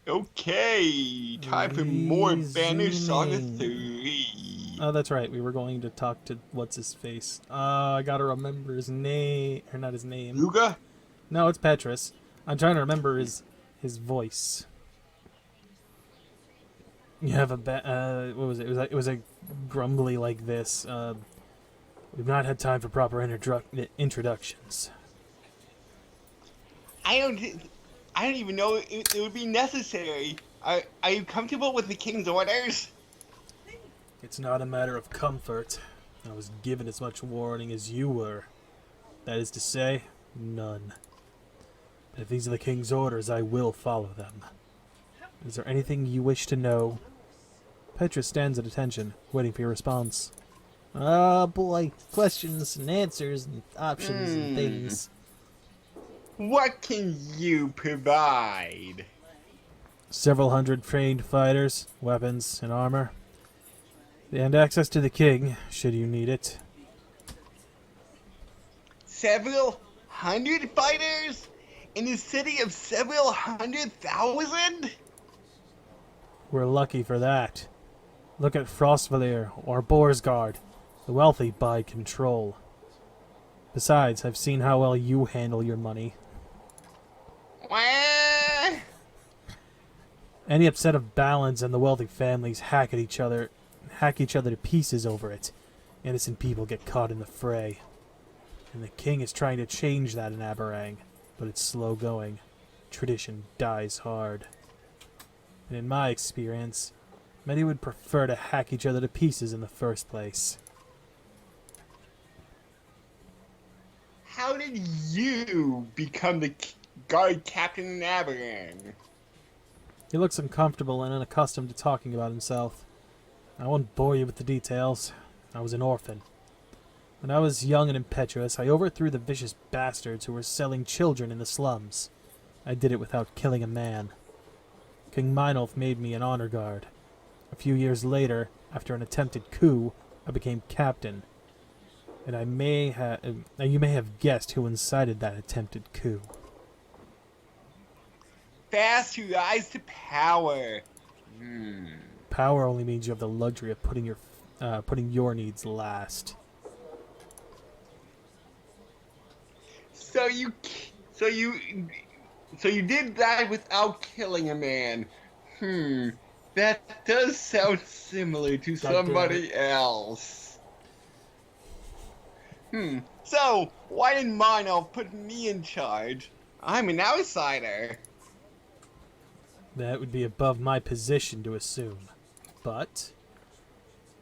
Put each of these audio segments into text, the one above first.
Okay, time for more Banner Saga Resuming. 3. Oh, that's right. We were going to talk to what's his face. I gotta remember his name, or not his name. Luga? No, it's Petrus. I'm trying to remember his voice. You have what was it? It was a grumbly like this. We've not had time for proper introductions. I don't, I don't even know it would be necessary. Are you comfortable with the king's orders? It's not a matter of comfort. I was given as much warning as you were. That is to say, none. But if these are the king's orders, I will follow them. Is there anything you wish to know? Petra stands at attention, waiting for your response. Oh boy, questions and answers and options and Hmm. things. What can you provide? Several hundred trained fighters, weapons, and armor. And access to the king, should you need it. Several hundred fighters? In a city of several 100,000? We're lucky for that. Look at Frostvalir or Borsgard. The wealthy buy control. Besides, I've seen how well you handle your money. Wah! Any upset of balance and the wealthy families hack each other to pieces over it. Innocent people get caught in the fray. And the king is trying to change that in Aberrang, but it's slow going. Tradition dies hard. And in my experience, many would prefer to hack each other to pieces in the first place. How did you become the guard captain in Aberrang? He looks uncomfortable and unaccustomed to talking about himself. I won't bore you with the details. I was an orphan. When I was young and impetuous, I overthrew the vicious bastards who were selling children in the slums. I did it without killing a man. King Meinolf made me an honor guard. A few years later, after an attempted coup, I became captain. And you may have guessed who incited that attempted coup. Fast rise to power. Hmm. Power only means you have the luxury of putting your needs last. So you, so you, so you did that without killing a man. Hmm. That does sound similar to God damn it. somebody else. So why didn't Mino put me in charge? I'm an outsider. That would be above my position to assume. But,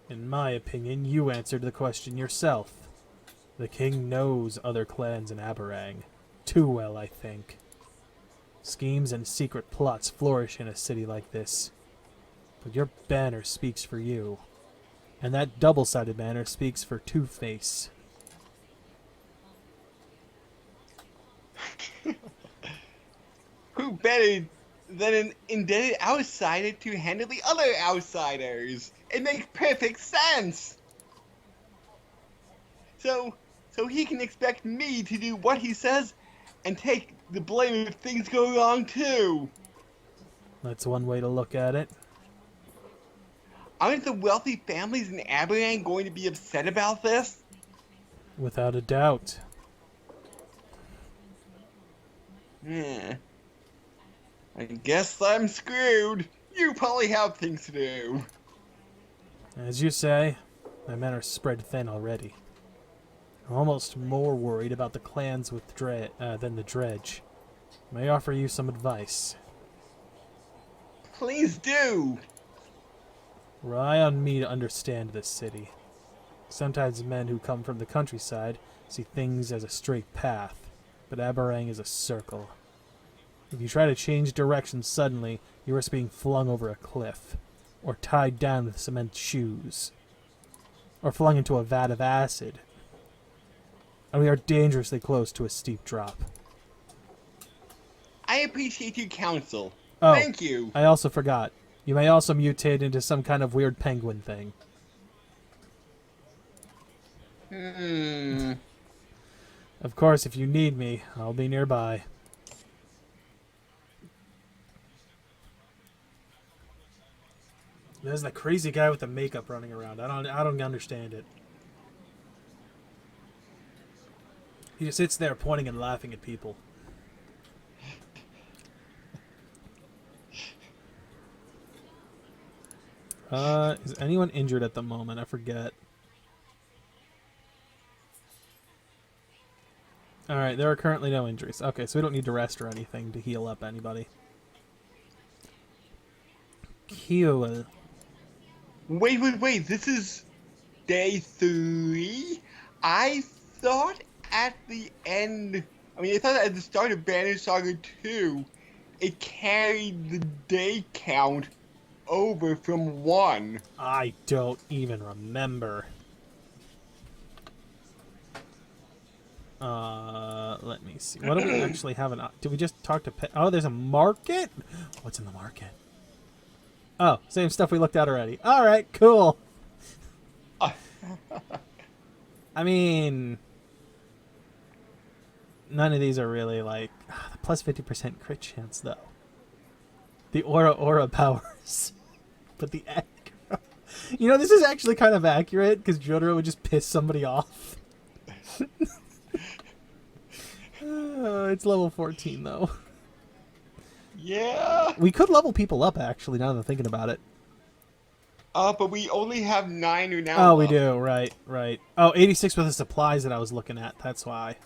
in my opinion, you answered the question yourself. The king knows other clans in Aberrang. Too well, I think. Schemes and secret plots flourish in a city like this. But your banner speaks for you. And that double-sided banner speaks for Two-Face. Who better than an indebted outsider to handle the other outsiders? It makes perfect sense. So he can expect me to do what he says and take the blame if things go wrong too. That's one way to look at it. Aren't the wealthy families in Aberrang going to be upset about this? Without a doubt. Yeah. I guess I'm screwed. You probably have things to do. As you say, my men are spread thin already. I'm almost more worried about the clans than the dredge. May I offer you some advice? Please do. Rely on me to understand this city. Sometimes men who come from the countryside see things as a straight path, but Aberrang is a circle. If you try to change direction suddenly, you risk being flung over a cliff, or tied down with cement shoes, or flung into a vat of acid. And we are dangerously close to a steep drop. I appreciate your counsel. Oh, Thank you. I also forgot. You may also mutate into some kind of weird penguin thing. Hmm. Of course, if you need me, I'll be nearby. There's that crazy guy with the makeup running around. I don't understand it. He just sits there pointing and laughing at people. Is anyone injured at the moment? I forget. Alright, there are currently no injuries. Okay, so we don't need to rest or anything to heal up anybody. Cool. Wait. This is day 3? I thought at the end... I thought at the start of Banner Saga 2, it carried the day count over from 1. I don't even remember. Let me see. What do we actually have? Did we just talk to pet? Oh, there's a market? What's in the market? Oh, same stuff we looked at already. Alright, cool. I mean... None of these are really like... the plus 50% crit chance, though. The aura powers. But the aggro... You know, this is actually kind of accurate, because Jotaro would just piss somebody off. It's level 14, though. Yeah. We could level people up, actually, now that I'm thinking about it. But we only have 9 who now. Oh, we do. Right. Oh, 86 with the supplies that I was looking at. That's why.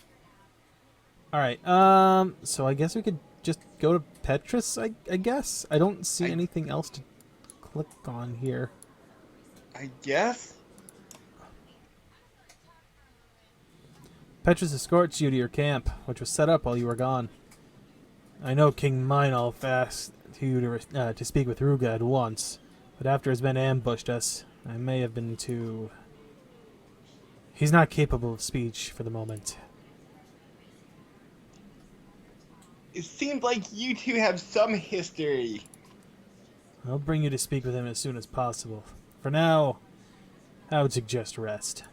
Alright, so I guess we could just go to Petrus, I guess? I don't see anything else to click on here. I guess? Petrus escorts you to your camp, which was set up while you were gone. I know King Meinolf asked you to speak with Ruga at once, but after his men ambushed us, I may have been too... He's not capable of speech for the moment. It seems like you two have some history. I'll bring you to speak with him as soon as possible. For now, I would suggest rest.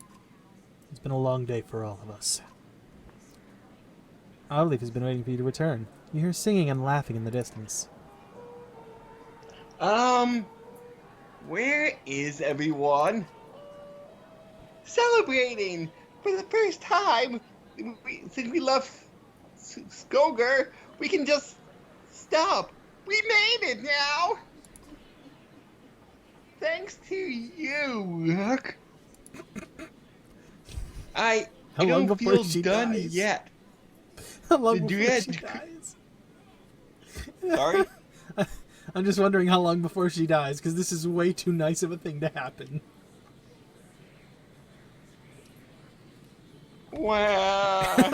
It's been a long day for all of us. Olive has been waiting for you to return. You hear singing and laughing in the distance. Where is everyone? Celebrating! For the first time since we left Skoger, we can just stop. We made it now! Thanks to you, Rook. I don't feel done yet. How long before she dies? Sorry? I'm just wondering how long before she dies, because this is way too nice of a thing to happen. Wow.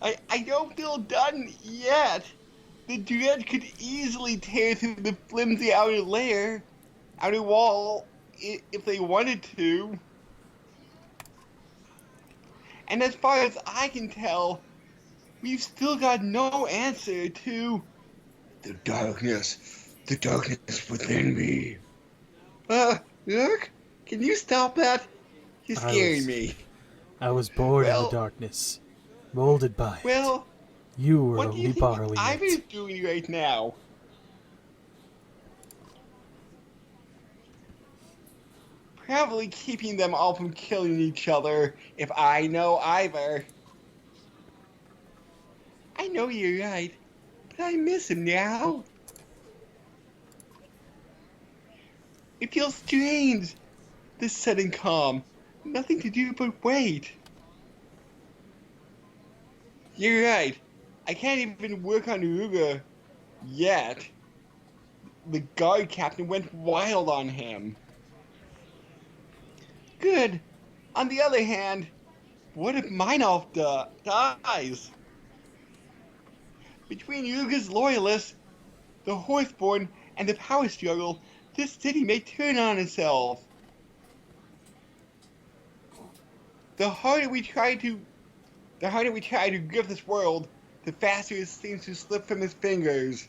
I don't feel done yet. The Dread could easily tear through the flimsy outer wall, if they wanted to. And as far as I can tell, we've still got no answer to the darkness within me. Look, can you stop that? You're scaring me. I was born in the darkness, molded by it. Well, you were what do you only think borrowing Ivy's it. doing right now? Probably keeping them all from killing each other, if I know either. I know you're right, but I miss him now. It feels strange, this sudden calm. Nothing to do but wait. You're right. I can't even work on Ruga yet. The guard captain went wild on him. Good. On the other hand, what if Meinolf dies? Between Ruga's loyalists, the Horseborn, and the power struggle, this city may turn on itself. The harder we try to grip this world, the faster it seems to slip from his fingers.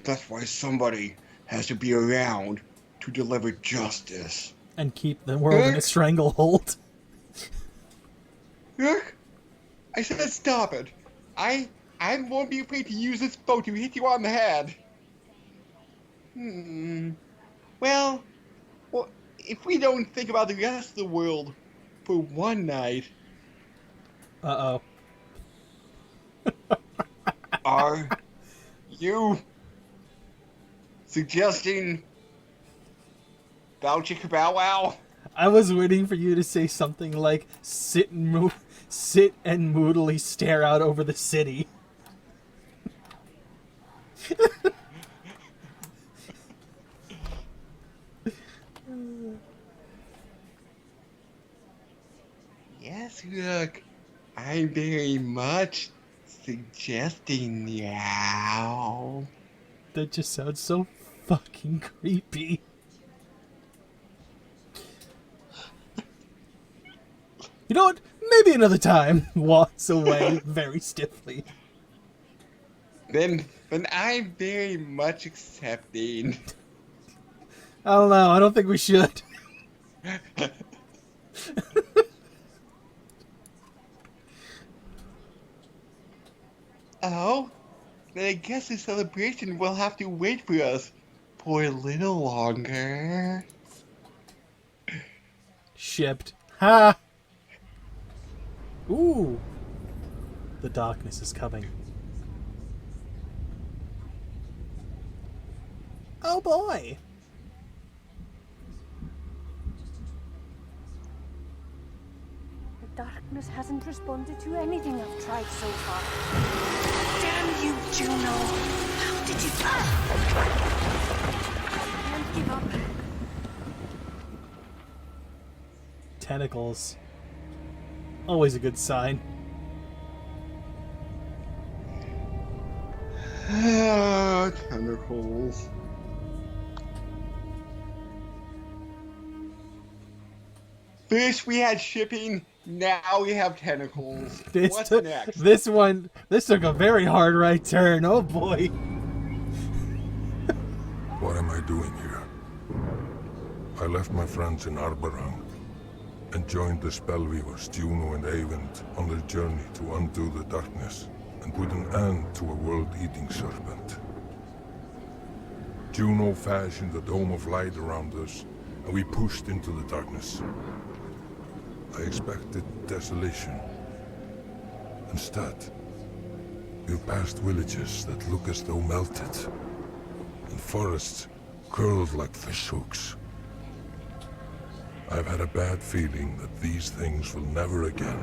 That's why somebody has to be around to deliver justice. And keep the world in a stranglehold. Look, I said stop it. I won't be afraid to use this boat to hit you on the head. Well, well, if we don't think about the rest of the world for one night, Uh-oh. are you suggesting Chicka Bow Wow? I was waiting for you to say something like, sit and moodily stare out over the city. Yes, look, I'm very much suggesting Nyao. That just sounds so fucking creepy. You know what? Maybe another time. Walks away very stiffly. Then I'm very much accepting. I don't know. I don't think we should. Oh, then I guess the celebration will have to wait for us for a little longer. Shipped. Ha! Ooh. The darkness is coming. Oh boy! The darkness hasn't responded to anything I've tried so far. Damn you, Juno! How did you... Can't give up. Tentacles. Always a good sign. Tentacles. First we had shipping, now we have tentacles. What's next? This took a very hard right turn. Oh boy. What am I doing here? I left my friends in Arborang and joined the Spellweavers, Juno and Eyvind, on their journey to undo the darkness and put an end to a world-eating serpent. Juno fashioned a dome of light around us, and we pushed into the darkness. I expected desolation. Instead, we've passed villages that look as though melted, and forests curled like fishhooks. I've had a bad feeling that these things will never again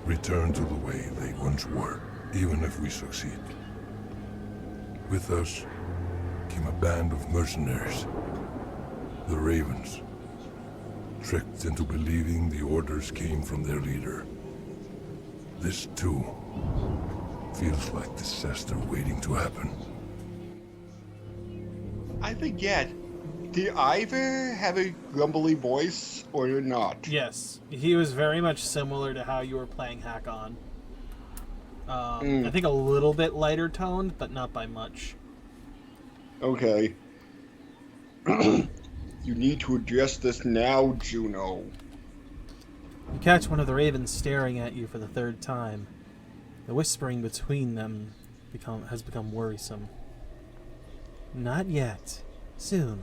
return to the way they once were, even if we succeed. With us came a band of mercenaries, the Ravens, tricked into believing the orders came from their leader. This, too, feels like disaster waiting to happen. I forget. Did Ivor have a grumbly voice or not? Yes, he was very much similar to how you were playing Hack-On. I think a little bit lighter toned, but not by much. Okay. You need to address this now, Juno. You catch one of the ravens staring at you for the third time. The whispering between them has become worrisome. Not yet. Soon.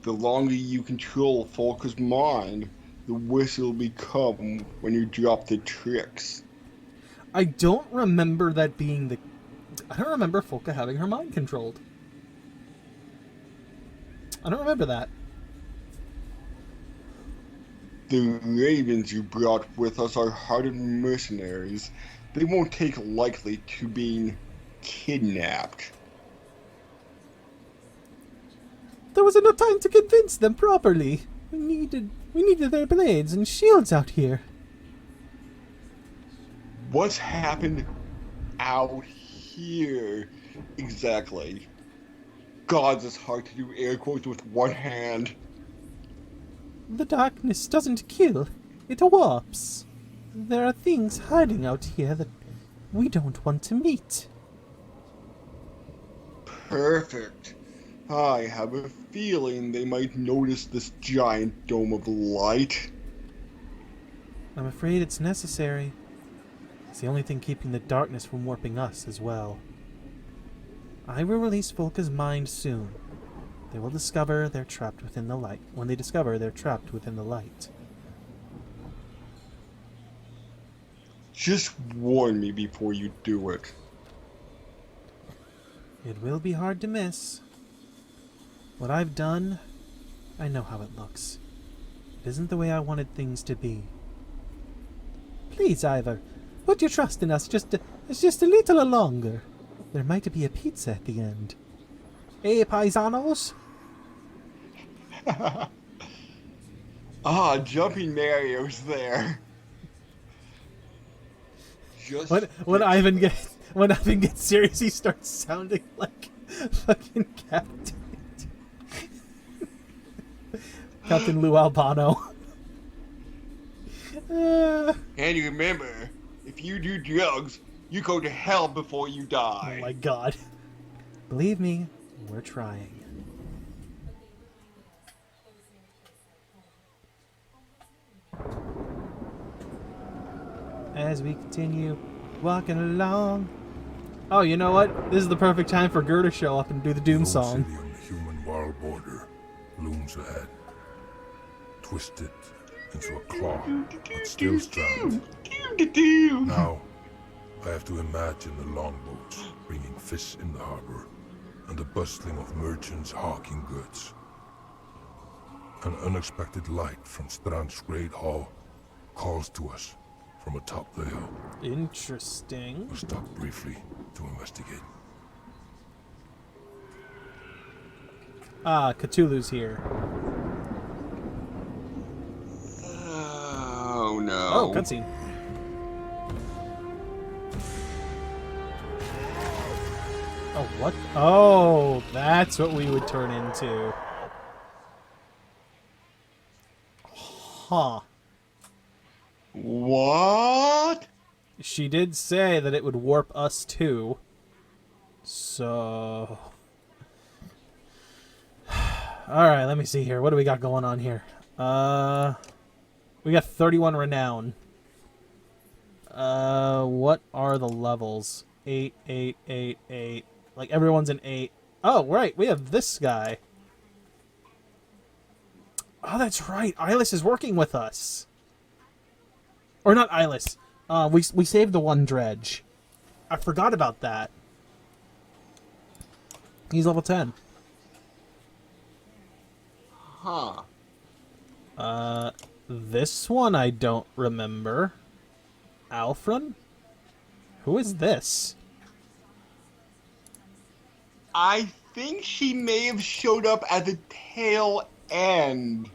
The longer you control Folka's mind, the worse it'll become when you drop the tricks. I don't remember that being the... I don't remember Folka having her mind controlled. I don't remember that. The ravens you brought with us are hardened mercenaries. They won't take lightly to being kidnapped. There was enough time to convince them properly. We needed their blades and shields out here. What's happened out here exactly? God, it's hard to do air quotes with one hand. The darkness doesn't kill, it warps. There are things hiding out here that we don't want to meet. Perfect. I have a feeling they might notice this giant dome of light. I'm afraid it's necessary. It's the only thing keeping the darkness from warping us as well. I will release Volka's mind soon. They will discover they're trapped within the light. When they discover they're trapped within the light. Just warn me before you do it. It will be hard to miss. What I've done, I know how it looks. It isn't the way I wanted things to be. Please, Ivor, put your trust in us just a little longer. There might be a pizza at the end. Eh, paisanos? Ah, Jumping Mario's there. Just When Ivan gets serious, he starts sounding like fucking Captain Lou Albano. And remember, if you do drugs, you go to hell before you die. Oh my god. Believe me, we're trying. As we continue walking along. Oh, you know what? This is the perfect time for Gur to show up and do the Doom song. City on the human wild border looms ahead, twisted into a claw, but still stranded. Now, I have to imagine the longboats bringing fish in the harbor, and the bustling of merchants hawking goods. An unexpected light from Strand's Great Hall calls to us from atop the hill. Interesting. We stop briefly to investigate. Ah, Cthulhu's here. Oh no. Oh, cutscene. Oh, what? Oh, that's what we would turn into. Huh. What? She did say that it would warp us too. So... Alright, let me see here. What do we got going on here? We got 31 renown. What are the levels? 8, 8, 8, 8. Like, everyone's an 8. Oh, right, we have this guy. Oh, that's right. Eyeless is working with us. Or not Eyeless. We saved the one dredge. I forgot about that. He's level 10. Huh. This one I don't remember. Alfred? Who is this? I think she may have showed up at the tail end.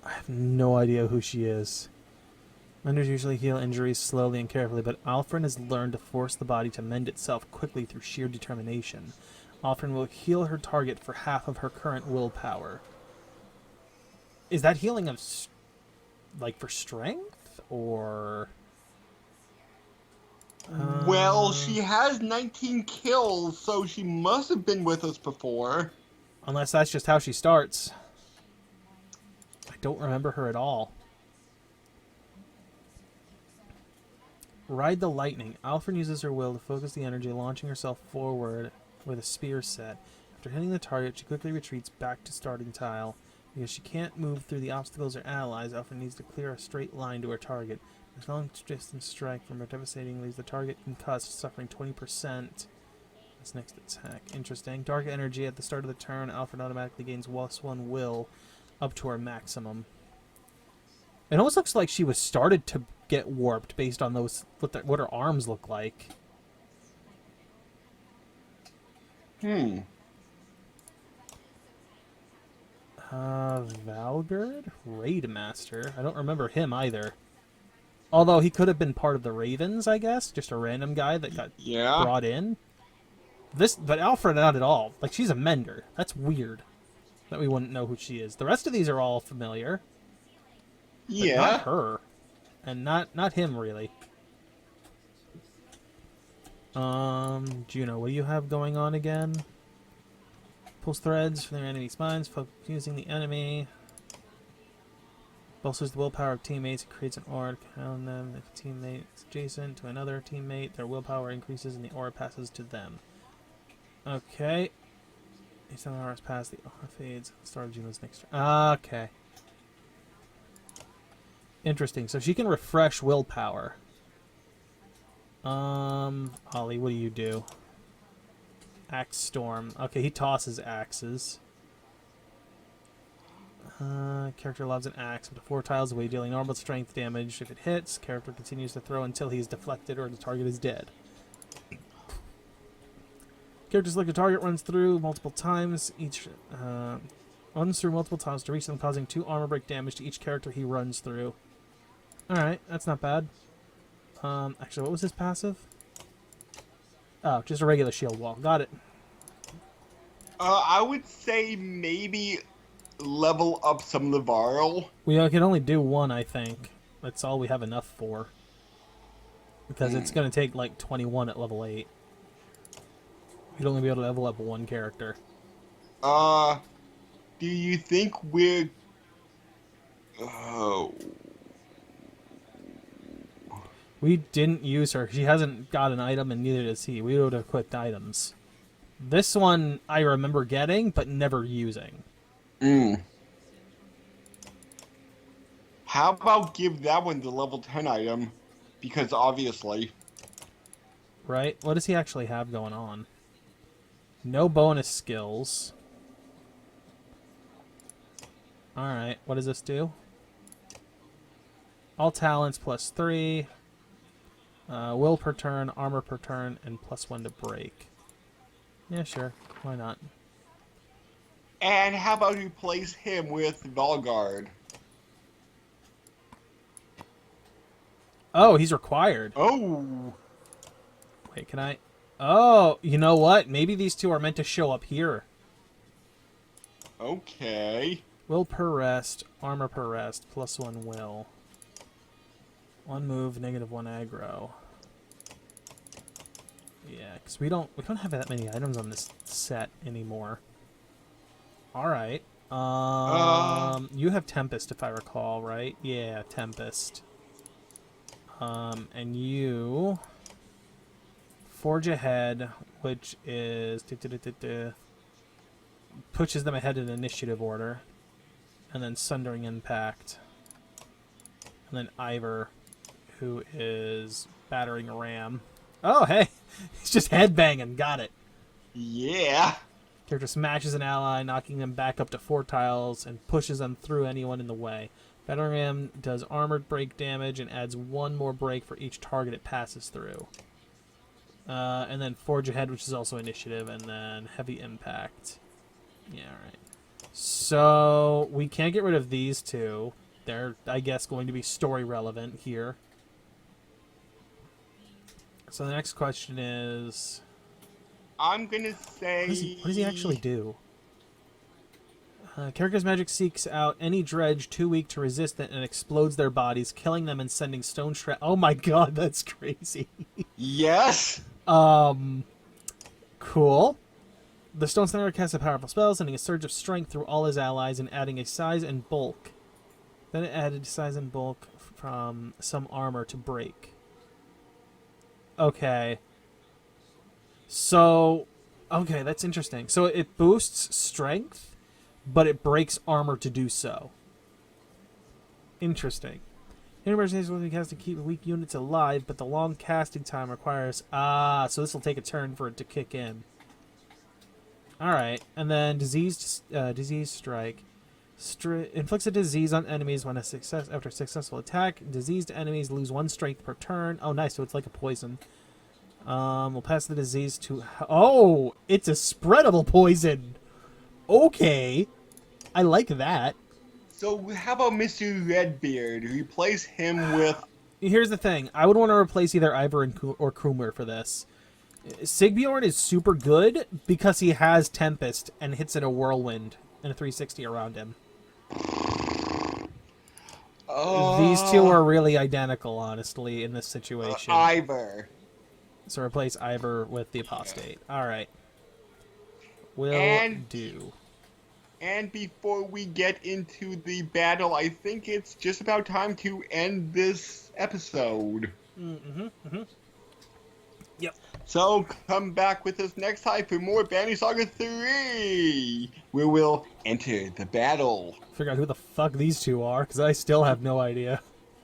I have no idea who she is. Menders usually heal injuries slowly and carefully, but Alfred has learned to force the body to mend itself quickly through sheer determination. Alfred will heal her target for half of her current willpower. Is that healing of, like, for strength, or... Well, she has 19 kills, so she must have been with us before. Unless that's just how she starts. I don't remember her at all. Ride the lightning. Alfred uses her will to focus the energy, launching herself forward with a spear set. After hitting the target, she quickly retreats back to starting tile. Because she can't move through the obstacles or allies, Alfred needs to clear a straight line to her target. This long distance strike from her devastating leaves the target concussed, suffering 20%. This next attack. Interesting. Dark energy at the start of the turn. Alfred automatically gains +1 will up to her maximum. It almost looks like she was started to get warped based on those what her arms look like. Valgerd? Raid Master. I don't remember him either. Although he could have been part of the Ravens, I guess. Just a random guy that got brought in. But Alfred, not at all. Like, she's a mender. That's weird that we wouldn't know who she is. The rest of these are all familiar. Yeah. But not her. And not him, really. Juno, what do you have going on again? Pulls threads from their enemy spines, fusing the enemy. Bolsters the willpower of teammates. It creates an aura to count them. If a teammate is adjacent to another teammate, their willpower increases and the aura passes to them. Okay. Each 7 hours pass, the aura fades. Start of Juno's next turn. Okay. Interesting. So she can refresh willpower. Ollie, what do you do? Axe Storm. Okay, he tosses axes. Character loves an axe up to 4 tiles away, dealing normal strength damage. If it hits, character continues to throw until he is deflected or the target is dead. Character selected target runs through multiple times. Runs through multiple times to reach them, causing 2 armor break damage to each character he runs through. Alright, that's not bad. Actually, what was his passive? Oh, just a regular shield wall. Got it. I would say maybe level up some Levarl. We can only do 1, I think. That's all we have enough for. Because it's going to take like 21 at level 8. We'd only be able to level up 1 character. Do you think we're... Oh... We didn't use her. She hasn't got an item, and neither does he. We would have equipped items. This one I remember getting, but never using. How about give that one the level 10 item? Because obviously... Right? What does he actually have going on? No bonus skills. Alright, what does this do? All talents plus 3. Will per turn, armor per turn, and +1 to break. Yeah, sure. Why not? And how about you replace him with Valgard? Oh, he's required. Oh! Wait, can I... Oh, you know what? Maybe these two are meant to show up here. Okay. Will per rest, armor per rest, +1 will. 1 move, -1 aggro. Yeah, because we don't have that many items on this set anymore. All right. You have Tempest, if I recall, right? Yeah, Tempest. And you Forge Ahead, which is pushes them ahead in initiative order, and then Sundering Impact, and then Ivor, who is Battering Ram. Oh, hey! He's just headbanging. Got it. Yeah. Character smashes an ally, knocking them back up to 4 tiles, and pushes them through anyone in the way. Battering Ram does armored break damage and adds 1 more break for each target it passes through. And then Forge Ahead, which is also initiative, and then Heavy Impact. Yeah, alright. So, we can't get rid of these 2. They're, I guess, going to be story relevant here. So the next question is... I'm gonna say... What does he actually do? Character's magic seeks out any dredge too weak to resist it and explodes their bodies, killing them and sending stone shred... Oh my god, that's crazy. Yes! Cool. The Stone Slinger casts a powerful spell, sending a surge of strength through all his allies and adding a size and bulk. Then it added size and bulk from some armor to break. Okay. So, okay, that's interesting. So it boosts strength, but it breaks armor to do so. Interesting. Emergency will be cast to keep weak units alive, but the long casting time requires... so this will take a turn for it to kick in. Alright, and then Disease Strike. Inflicts a disease on enemies when after a successful attack. Diseased enemies lose 1 strength per turn. Oh, nice, so it's like a poison. We'll pass the disease to... Oh, it's a spreadable poison. Okay. I like that. So how about Mr. Redbeard? Replace him with... Here's the thing. I would want to replace either Ivor or Krumer for this. Sigbjorn is super good because he has Tempest and hits in a whirlwind and a 360 around him. These 2 are really identical, honestly, in this situation. Ivor. So replace Ivor with the Apostate. Alright. Will do. And before we get into the battle, I think it's just about time to end this episode. Yep. So come back with us next time for more Banner Saga 3, where we'll enter the battle. Figure out who the fuck these two are, because I still have no idea.